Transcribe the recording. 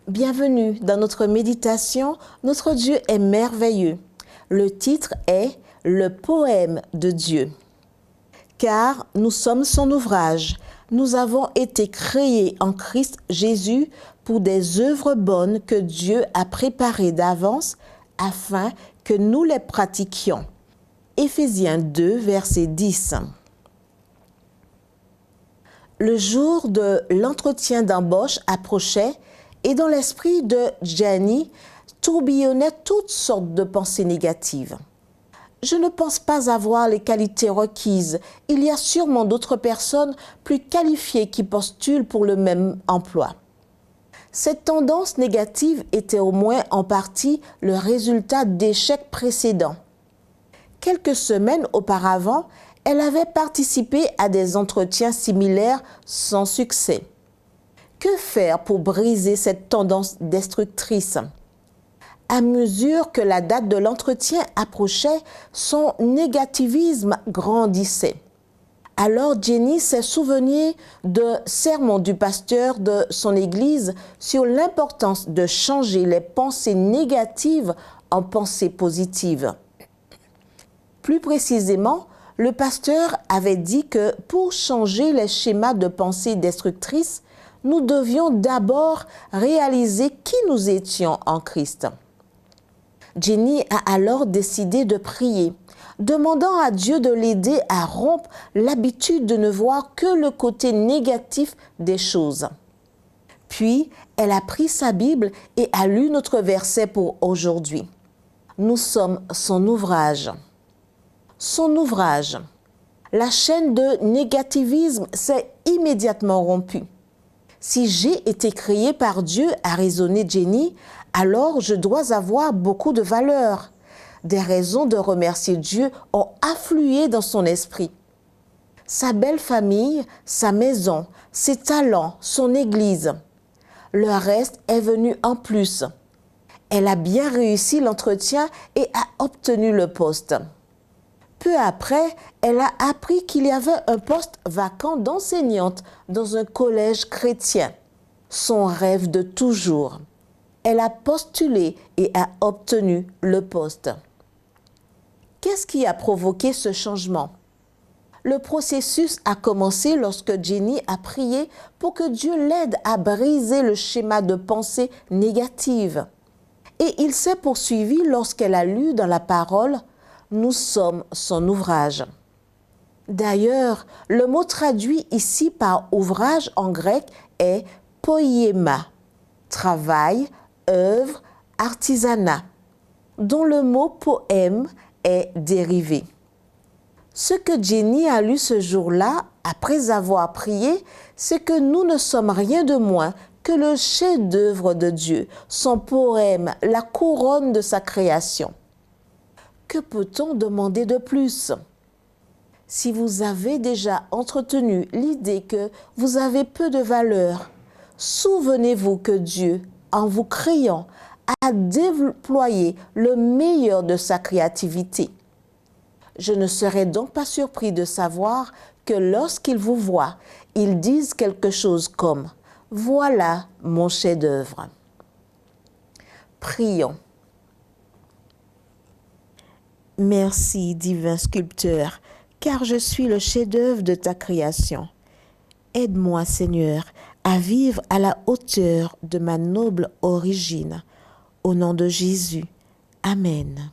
Bienvenue dans notre méditation. Notre Dieu est merveilleux. Le titre est « Le poème de Dieu ». Car nous sommes son ouvrage. Nous avons été créés en Christ Jésus pour des œuvres bonnes que Dieu a préparées d'avance afin que nous les pratiquions. Éphésiens 2, verset 10. Le jour de l'entretien d'embauche approchait et dans l'esprit de Jenny tourbillonnaient toutes sortes de pensées négatives. Je ne pense pas avoir les qualités requises. Il y a sûrement d'autres personnes plus qualifiées qui postulent pour le même emploi. Cette tendance négative était au moins en partie le résultat d'échecs précédents. Quelques semaines auparavant, elle avait participé à des entretiens similaires sans succès. Que faire pour briser cette tendance destructrice? À mesure que la date de l'entretien approchait, son négativisme grandissait. Alors Jenny s'est souvenue de sermon du pasteur de son église sur l'importance de changer les pensées négatives en pensées positives. Plus précisément, le pasteur avait dit que pour changer les schémas de pensée destructrices, nous devions d'abord réaliser qui nous étions en Christ. Jenny a alors décidé de prier, demandant à Dieu de l'aider à rompre l'habitude de ne voir que le côté négatif des choses. Puis, elle a pris sa Bible et a lu notre verset pour aujourd'hui. Nous sommes son ouvrage. Son ouvrage. La chaîne de négativisme s'est immédiatement rompue. Si j'ai été créée par Dieu, a raisonné Jenny, alors je dois avoir beaucoup de valeur. Des raisons de remercier Dieu ont afflué dans son esprit. Sa belle famille, sa maison, ses talents, son église. Le reste est venu en plus. Elle a bien réussi l'entretien et a obtenu le poste. Peu après, elle a appris qu'il y avait un poste vacant d'enseignante dans un collège chrétien. Son rêve de toujours. Elle a postulé et a obtenu le poste. Qu'est-ce qui a provoqué ce changement? Le processus a commencé lorsque Jenny a prié pour que Dieu l'aide à briser le schéma de pensée négative. Et il s'est poursuivi lorsqu'elle a lu dans la parole « Nous sommes son ouvrage ». D'ailleurs, le mot traduit ici par ouvrage en grec est poiema, travail, œuvre, artisanat, dont le mot poème est dérivé. Ce que Jenny a lu ce jour-là, après avoir prié, c'est que nous ne sommes rien de moins que le chef-d'œuvre de Dieu, son poème, la couronne de sa création. Que peut-on demander de plus? Si vous avez déjà entretenu l'idée que vous avez peu de valeur, souvenez-vous que Dieu, en vous créant, a déployé le meilleur de sa créativité. Je ne serais donc pas surpris de savoir que lorsqu'il vous voit, il dise quelque chose comme « Voilà mon chef-d'œuvre ». Prions. Merci, divin sculpteur, car je suis le chef-d'œuvre de ta création. Aide-moi, Seigneur, à vivre à la hauteur de ma noble origine. Au nom de Jésus. Amen.